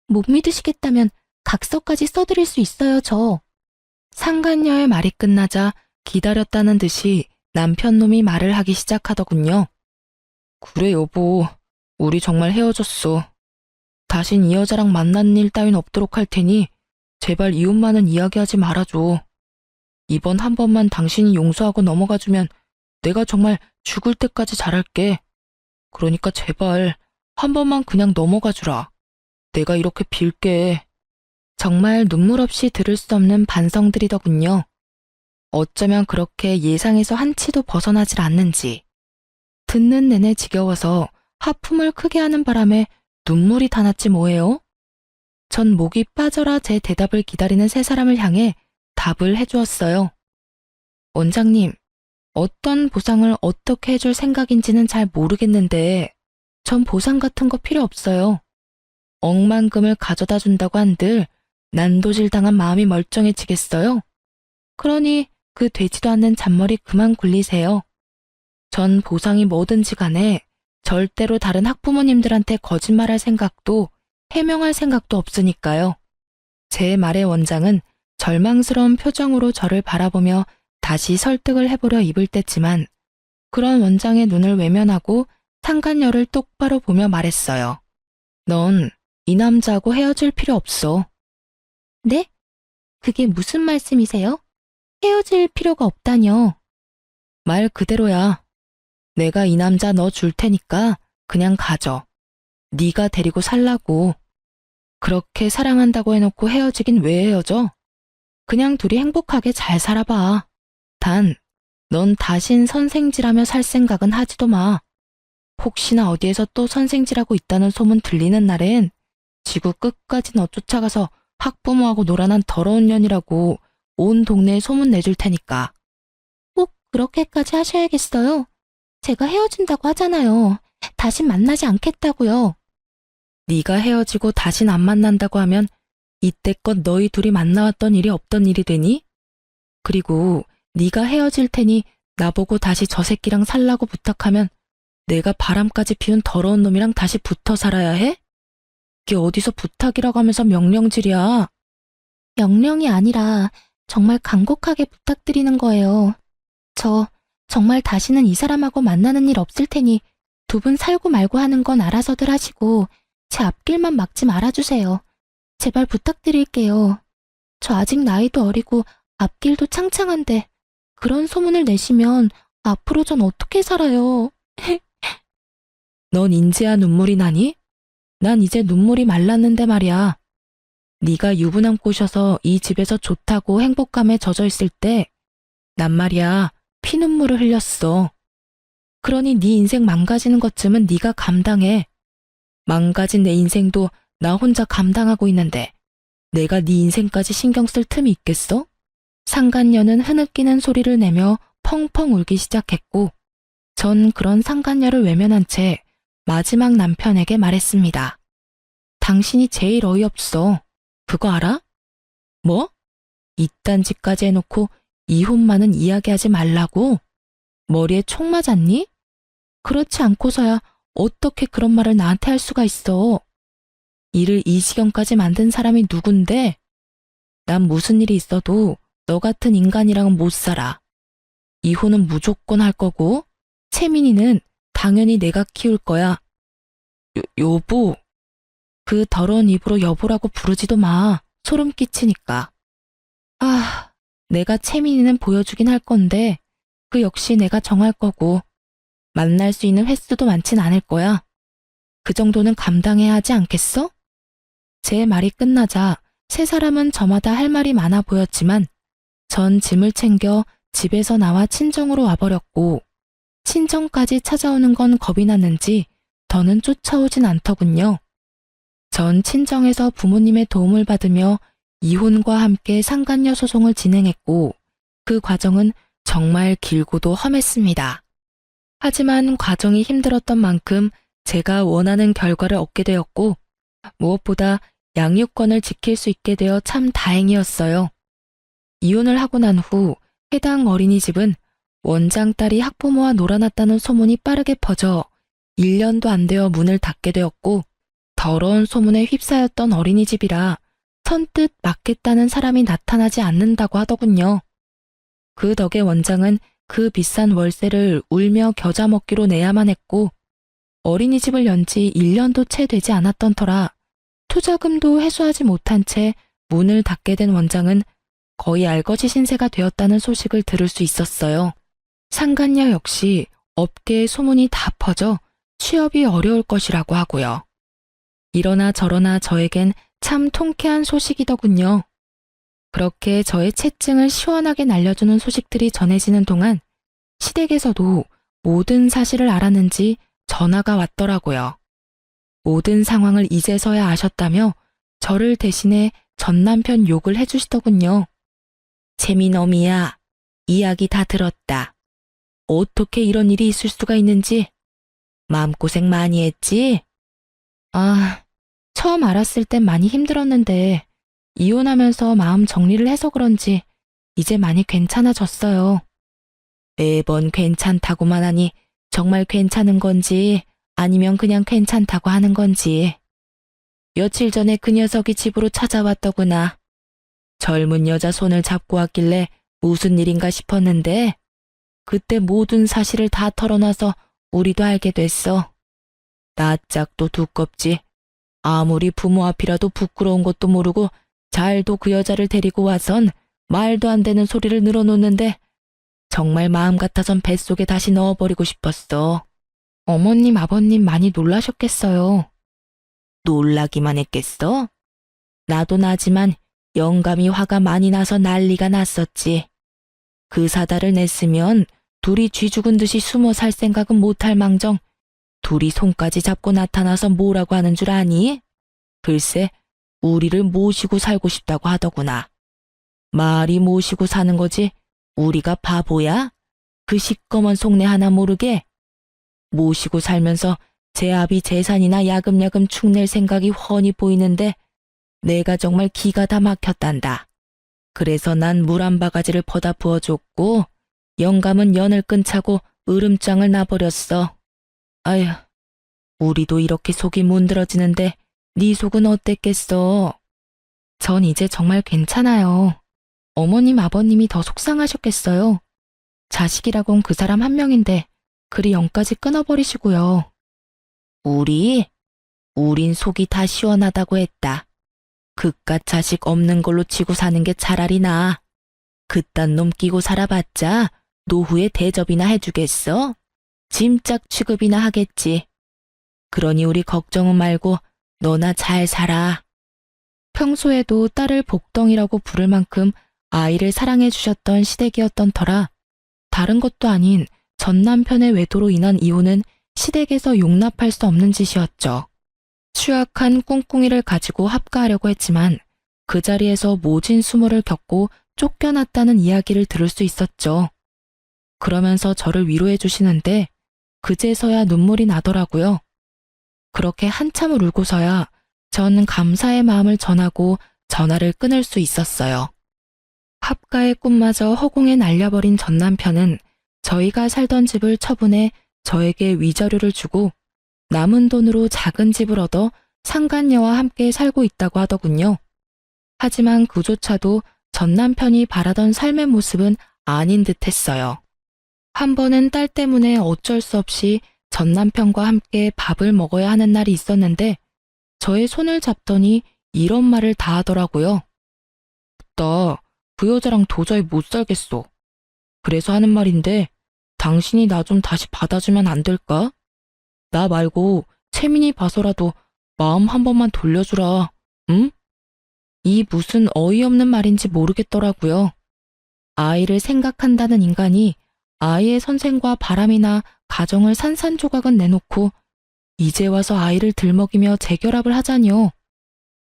못 믿으시겠다면 각서까지 써드릴 수 있어요, 저. 상간녀의 말이 끝나자 기다렸다는 듯이 남편 놈이 말을 하기 시작하더군요. 그래 여보, 우리 정말 헤어졌어. 다신 이 여자랑 만나는 일 따윈 없도록 할 테니 제발 이웃만은 이야기하지 말아줘. 이번 한 번만 당신이 용서하고 넘어가주면 내가 정말 죽을 때까지 잘할게. 그러니까 제발 한 번만 그냥 넘어가주라. 내가 이렇게 빌게. 정말 눈물 없이 들을 수 없는 반성들이더군요. 어쩌면 그렇게 예상에서 한치도 벗어나질 않는지. 듣는 내내 지겨워서 하품을 크게 하는 바람에 눈물이 다 났지 뭐예요? 전 목이 빠져라 제 대답을 기다리는 세 사람을 향해 답을 해주었어요. 원장님, 어떤 보상을 어떻게 해줄 생각인지는 잘 모르겠는데 전 보상 같은 거 필요 없어요. 억만금을 가져다 준다고 한들 난도질 당한 마음이 멀쩡해지겠어요? 그러니 그 되지도 않는 잔머리 그만 굴리세요. 전 보상이 뭐든지 간에 절대로 다른 학부모님들한테 거짓말할 생각도 해명할 생각도 없으니까요. 제 말에 원장은 절망스러운 표정으로 저를 바라보며 다시 설득을 해보려 입을 뗐지만 그런 원장의 눈을 외면하고 상간녀를 똑바로 보며 말했어요. 넌 이 남자하고 헤어질 필요 없어. 네? 그게 무슨 말씀이세요? 헤어질 필요가 없다뇨. 말 그대로야. 내가 이 남자 너 줄 테니까 그냥 가져. 네가 데리고 살라고. 그렇게 사랑한다고 해놓고 헤어지긴 왜 헤어져? 그냥 둘이 행복하게 잘 살아봐. 단, 넌 다신 선생질하며 살 생각은 하지도 마. 혹시나 어디에서 또 선생질하고 있다는 소문 들리는 날엔 지구 끝까지 너 쫓아가서 학부모하고 놀아난 더러운 년이라고 온 동네에 소문 내줄 테니까. 꼭 그렇게까지 하셔야겠어요. 제가 헤어진다고 하잖아요. 다신 만나지 않겠다고요. 네가 헤어지고 다신 안 만난다고 하면 이때껏 너희 둘이 만나왔던 일이 없던 일이 되니? 그리고 네가 헤어질 테니 나보고 다시 저 새끼랑 살라고 부탁하면 내가 바람까지 피운 더러운 놈이랑 다시 붙어 살아야 해? 이게 어디서 부탁이라고 하면서 명령질이야. 명령이 아니라 정말 간곡하게 부탁드리는 거예요. 저 정말 다시는 이 사람하고 만나는 일 없을 테니 두 분 살고 말고 하는 건 알아서들 하시고 제 앞길만 막지 말아주세요. 제발 부탁드릴게요. 저 아직 나이도 어리고 앞길도 창창한데 그런 소문을 내시면 앞으로 전 어떻게 살아요? 넌 인제야 눈물이 나니? 난 이제 눈물이 말랐는데 말이야. 네가 유부남 꼬셔서 이 집에서 좋다고 행복감에 젖어 있을 때 난 말이야, 피눈물을 흘렸어. 그러니 네 인생 망가지는 것쯤은 네가 감당해. 망가진 내 인생도 나 혼자 감당하고 있는데 내가 네 인생까지 신경 쓸 틈이 있겠어? 상간녀는 흐느끼는 소리를 내며 펑펑 울기 시작했고 전 그런 상간녀를 외면한 채 마지막 남편에게 말했습니다. 당신이 제일 어이없어. 그거 알아? 뭐? 이딴 짓까지 해놓고 이혼만은 이야기하지 말라고? 머리에 총 맞았니? 그렇지 않고서야 어떻게 그런 말을 나한테 할 수가 있어. 일을 이 지경까지 만든 사람이 누군데? 난 무슨 일이 있어도 너 같은 인간이랑은 못 살아. 이혼은 무조건 할 거고 채민이는 당연히 내가 키울 거야. 여보. 그 더러운 입으로 여보라고 부르지도 마. 소름 끼치니까. 아, 내가 채민이는 보여주긴 할 건데 그 역시 내가 정할 거고 만날 수 있는 횟수도 많진 않을 거야. 그 정도는 감당해야 하지 않겠어? 제 말이 끝나자 세 사람은 저마다 할 말이 많아 보였지만 전 짐을 챙겨 집에서 나와 친정으로 와버렸고 친정까지 찾아오는 건 겁이 났는지 더는 쫓아오진 않더군요. 전 친정에서 부모님의 도움을 받으며 이혼과 함께 상간녀 소송을 진행했고 그 과정은 정말 길고도 험했습니다. 하지만 과정이 힘들었던 만큼 제가 원하는 결과를 얻게 되었고 무엇보다 양육권을 지킬 수 있게 되어 참 다행이었어요. 이혼을 하고 난 후 해당 어린이집은 원장 딸이 학부모와 놀아났다는 소문이 빠르게 퍼져 1년도 안 되어 문을 닫게 되었고 더러운 소문에 휩싸였던 어린이집이라 선뜻 맡겠다는 사람이 나타나지 않는다고 하더군요. 그 덕에 원장은 그 비싼 월세를 울며 겨자 먹기로 내야만 했고 어린이집을 연 지 1년도 채 되지 않았던 터라 투자금도 회수하지 못한 채 문을 닫게 된 원장은 거의 알거지 신세가 되었다는 소식을 들을 수 있었어요. 상간녀 역시 업계에 소문이 다 퍼져 취업이 어려울 것이라고 하고요. 이러나 저러나 저에겐 참 통쾌한 소식이더군요. 그렇게 저의 채증을 시원하게 날려주는 소식들이 전해지는 동안 시댁에서도 모든 사실을 알았는지 전화가 왔더라고요. 모든 상황을 이제서야 아셨다며 저를 대신해 전 남편 욕을 해주시더군요. 재미너미야, 이야기 다 들었다. 어떻게 이런 일이 있을 수가 있는지 마음고생 많이 했지? 아, 처음 알았을 땐 많이 힘들었는데 이혼하면서 마음 정리를 해서 그런지 이제 많이 괜찮아졌어요. 매번 괜찮다고만 하니 정말 괜찮은 건지 아니면 그냥 괜찮다고 하는 건지. 며칠 전에 그 녀석이 집으로 찾아왔더구나. 젊은 여자 손을 잡고 왔길래 무슨 일인가 싶었는데 그때 모든 사실을 다 털어놔서 우리도 알게 됐어. 낯짝도 두껍지. 아무리 부모 앞이라도 부끄러운 것도 모르고 잘도 그 여자를 데리고 와선 말도 안 되는 소리를 늘어놓는데 정말 마음 같아선 뱃속에 다시 넣어버리고 싶었어. 어머님, 아버님 많이 놀라셨겠어요. 놀라기만 했겠어? 나도 나지만 영감이 화가 많이 나서 난리가 났었지. 그 사달을 냈으면 둘이 쥐 죽은 듯이 숨어 살 생각은 못할 망정 둘이 손까지 잡고 나타나서 뭐라고 하는 줄 아니? 글쎄 우리를 모시고 살고 싶다고 하더구나. 말이 모시고 사는 거지 우리가 바보야? 그 시꺼먼 속내 하나 모르게? 모시고 살면서 제 아비 재산이나 야금야금 축낼 생각이 훤히 보이는데 내가 정말 기가 다 막혔단다. 그래서 난 물 한 바가지를 퍼다 부어줬고 영감은 연을 끈차고 으름장을 놔버렸어. 아휴, 우리도 이렇게 속이 문드러지는데 네 속은 어땠겠어? 전 이제 정말 괜찮아요. 어머님, 아버님이 더 속상하셨겠어요. 자식이라곤 그 사람 한 명인데 그리 영까지 끊어버리시고요. 우린 속이 다 시원하다고 했다. 그깟 자식 없는 걸로 치고 사는 게 차라리 나아. 그딴 놈 끼고 살아봤자 노후에 대접이나 해주겠어? 짐짝 취급이나 하겠지. 그러니 우리 걱정은 말고 너나 잘 살아. 평소에도 딸을 복덩이라고 부를 만큼 아이를 사랑해 주셨던 시댁이었던 터라 다른 것도 아닌 전 남편의 외도로 인한 이혼은 시댁에서 용납할 수 없는 짓이었죠. 추악한 꿍꿍이를 가지고 합가하려고 했지만 그 자리에서 모진 수모를 겪고 쫓겨났다는 이야기를 들을 수 있었죠. 그러면서 저를 위로해 주시는데 그제서야 눈물이 나더라고요. 그렇게 한참을 울고서야 전 감사의 마음을 전하고 전화를 끊을 수 있었어요. 합가의 꿈마저 허공에 날려버린 전 남편은 저희가 살던 집을 처분해 저에게 위자료를 주고 남은 돈으로 작은 집을 얻어 상간녀와 함께 살고 있다고 하더군요. 하지만 그조차도 전 남편이 바라던 삶의 모습은 아닌 듯 했어요. 한 번은 딸 때문에 어쩔 수 없이 전 남편과 함께 밥을 먹어야 하는 날이 있었는데 저의 손을 잡더니 이런 말을 다 하더라고요. 나 그 여자랑 도저히 못 살겠어. 그래서 하는 말인데 당신이 나 좀 다시 받아주면 안 될까? 나 말고 채민이 봐서라도 마음 한 번만 돌려주라. 응? 이 무슨 어이없는 말인지 모르겠더라고요. 아이를 생각한다는 인간이 아이의 선생과 바람이나 가정을 산산조각은 내놓고 이제 와서 아이를 들먹이며 재결합을 하자니요.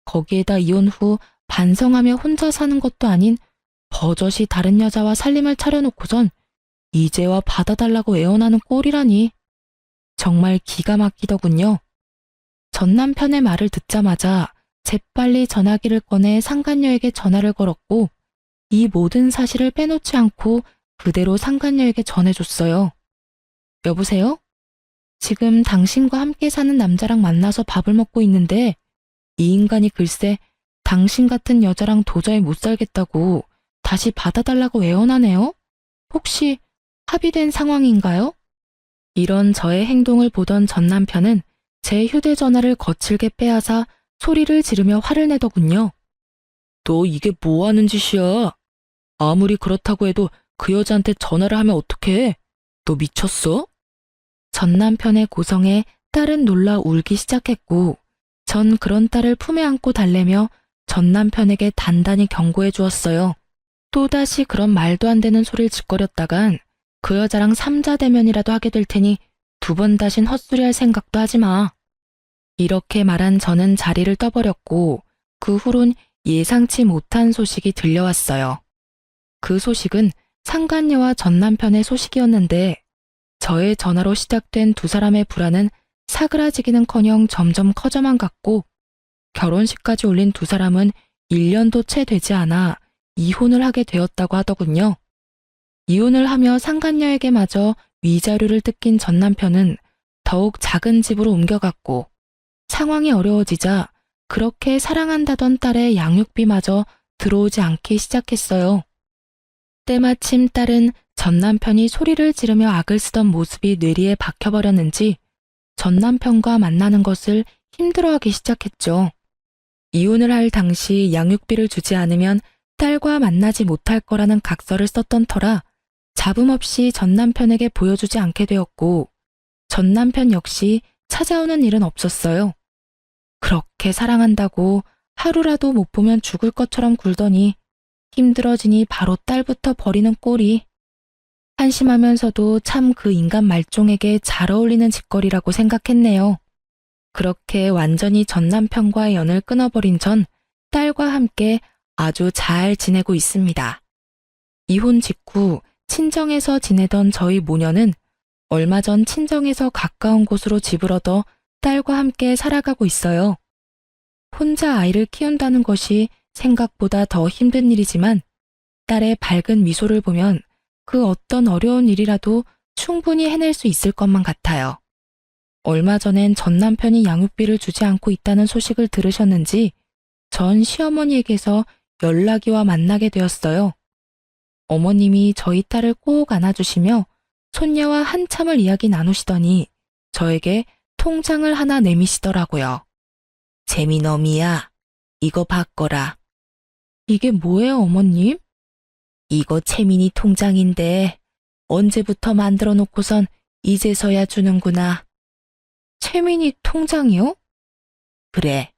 거기에다 이혼 후 반성하며 혼자 사는 것도 아닌 버젓이 다른 여자와 살림을 차려놓고선 이제와 받아달라고 애원하는 꼴이라니. 정말 기가 막히더군요. 전 남편의 말을 듣자마자 재빨리 전화기를 꺼내 상간녀에게 전화를 걸었고 이 모든 사실을 빼놓지 않고 그대로 상간녀에게 전해줬어요. 여보세요? 지금 당신과 함께 사는 남자랑 만나서 밥을 먹고 있는데 이 인간이 글쎄 당신 같은 여자랑 도저히 못 살겠다고 다시 받아달라고 애원하네요? 혹시 합의된 상황인가요? 이런 저의 행동을 보던 전 남편은 제 휴대전화를 거칠게 빼앗아 소리를 지르며 화를 내더군요. 너 이게 뭐 하는 짓이야? 아무리 그렇다고 해도 그 여자한테 전화를 하면 어떡해? 너 미쳤어? 전 남편의 고성에 딸은 놀라 울기 시작했고 전 그런 딸을 품에 안고 달래며 전 남편에게 단단히 경고해 주었어요. 또다시 그런 말도 안 되는 소리를 짓거렸다간 그 여자랑 삼자대면이라도 하게 될 테니 두 번 다신 헛소리할 생각도 하지 마. 이렇게 말한 저는 자리를 떠버렸고 그 후론 예상치 못한 소식이 들려왔어요. 그 소식은 상간녀와 전 남편의 소식이었는데 저의 전화로 시작된 두 사람의 불화는 사그라지기는커녕 점점 커져만 갔고 결혼식까지 올린 두 사람은 1년도 채 되지 않아 이혼을 하게 되었다고 하더군요. 이혼을 하며 상간녀에게마저 위자료를 뜯긴 전 남편은 더욱 작은 집으로 옮겨갔고 상황이 어려워지자 그렇게 사랑한다던 딸의 양육비마저 들어오지 않기 시작했어요. 때마침 딸은 전 남편이 소리를 지르며 악을 쓰던 모습이 뇌리에 박혀버렸는지 전 남편과 만나는 것을 힘들어하기 시작했죠. 이혼을 할 당시 양육비를 주지 않으면 딸과 만나지 못할 거라는 각서를 썼던 터라 잡음 없이 전 남편에게 보여주지 않게 되었고 전 남편 역시 찾아오는 일은 없었어요. 그렇게 사랑한다고 하루라도 못 보면 죽을 것처럼 굴더니 힘들어지니 바로 딸부터 버리는 꼴이. 한심하면서도 참 그 인간 말종에게 잘 어울리는 짓거리라고 생각했네요. 그렇게 완전히 전 남편과의 연을 끊어버린 전 딸과 함께 아주 잘 지내고 있습니다. 이혼 직후 친정에서 지내던 저희 모녀는 얼마 전 친정에서 가까운 곳으로 집을 얻어 딸과 함께 살아가고 있어요. 혼자 아이를 키운다는 것이 생각보다 더 힘든 일이지만 딸의 밝은 미소를 보면 그 어떤 어려운 일이라도 충분히 해낼 수 있을 것만 같아요. 얼마 전엔 전 남편이 양육비를 주지 않고 있다는 소식을 들으셨는지 전 시어머니에게서 연락이 와 만나게 되었어요. 어머님이 저희 딸을 꼭 안아주시며 손녀와 한참을 이야기 나누시더니 저에게 통장을 하나 내미시더라고요. 재미너미야, 이거 받거라. 이게 뭐예요, 어머님? 이거 채민이 통장인데 언제부터 만들어 놓고선 이제서야 주는구나. 채민이 통장이요? 그래,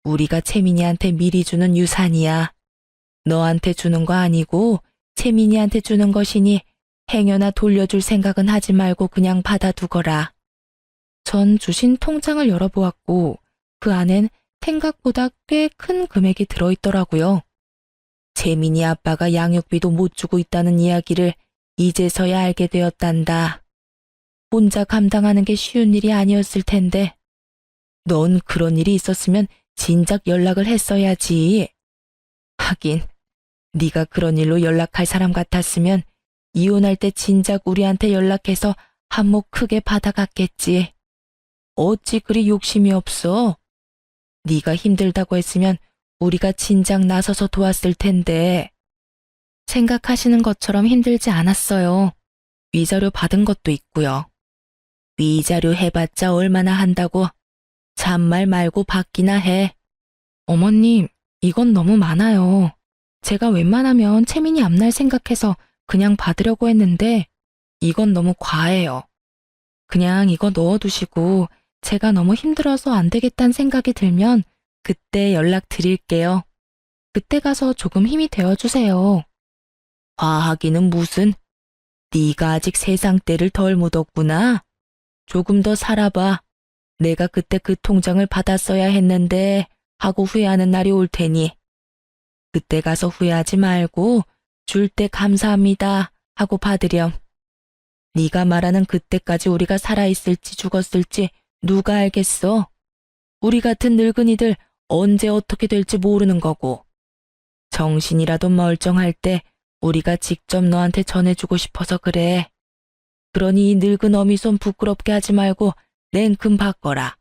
우리가 채민이한테 미리 주는 유산이야. 너한테 주는 거 아니고 채민이한테 주는 것이니 행여나 돌려줄 생각은 하지 말고 그냥 받아두거라. 전 주신 통장을 열어보았고 그 안엔 생각보다 꽤 큰 금액이 들어있더라고요. 채민이 아빠가 양육비도 못 주고 있다는 이야기를 이제서야 알게 되었단다. 혼자 감당하는 게 쉬운 일이 아니었을 텐데. 넌 그런 일이 있었으면 진작 연락을 했어야지. 하긴 네가 그런 일로 연락할 사람 같았으면 이혼할 때 진작 우리한테 연락해서 한몫 크게 받아갔겠지. 어찌 그리 욕심이 없어? 네가 힘들다고 했으면 우리가 진작 나서서 도왔을 텐데. 생각하시는 것처럼 힘들지 않았어요. 위자료 받은 것도 있고요. 위자료 해봤자 얼마나 한다고. 잔말 말고 받기나 해. 어머님, 이건 너무 많아요. 제가 웬만하면 채민이 앞날 생각해서 그냥 받으려고 했는데 이건 너무 과해요. 그냥 이거 넣어두시고 제가 너무 힘들어서 안 되겠다는 생각이 들면 그때 연락 드릴게요. 그때 가서 조금 힘이 되어주세요. 과하기는 무슨. 네가 아직 세상 때를 덜 묻었구나. 조금 더 살아봐. 내가 그때 그 통장을 받았어야 했는데 하고 후회하는 날이 올 테니. 그때 가서 후회하지 말고 줄 때 감사합니다 하고 받으렴. 네가 말하는 그때까지 우리가 살아있을지 죽었을지 누가 알겠어? 우리 같은 늙은이들 언제 어떻게 될지 모르는 거고. 정신이라도 멀쩡할 때 우리가 직접 너한테 전해주고 싶어서 그래. 그러니 이 늙은 어미손 부끄럽게 하지 말고 냉큼 바꿔라.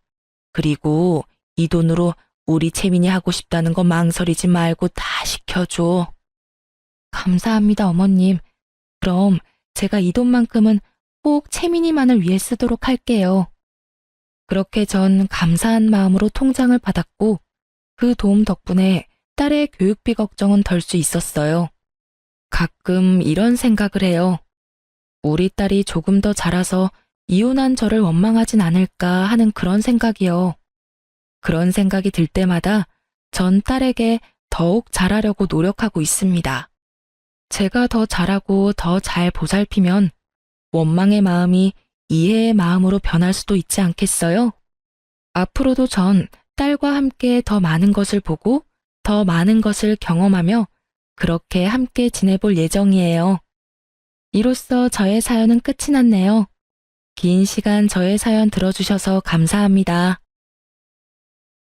그리고 이 돈으로 우리 채민이 하고 싶다는 거 망설이지 말고 다 시켜줘. 감사합니다, 어머님. 그럼 제가 이 돈만큼은 꼭 채민이만을 위해 쓰도록 할게요. 그렇게 전 감사한 마음으로 통장을 받았고 그 도움 덕분에 딸의 교육비 걱정은 덜 수 있었어요. 가끔 이런 생각을 해요. 우리 딸이 조금 더 자라서 이혼한 저를 원망하진 않을까 하는 그런 생각이요. 그런 생각이 들 때마다 전 딸에게 더욱 잘하려고 노력하고 있습니다. 제가 더 잘하고 더 잘 보살피면 원망의 마음이 이해의 마음으로 변할 수도 있지 않겠어요? 앞으로도 전 딸과 함께 더 많은 것을 보고 더 많은 것을 경험하며 그렇게 함께 지내볼 예정이에요. 이로써 저의 사연은 끝이 났네요. 긴 시간 저의 사연 들어주셔서 감사합니다.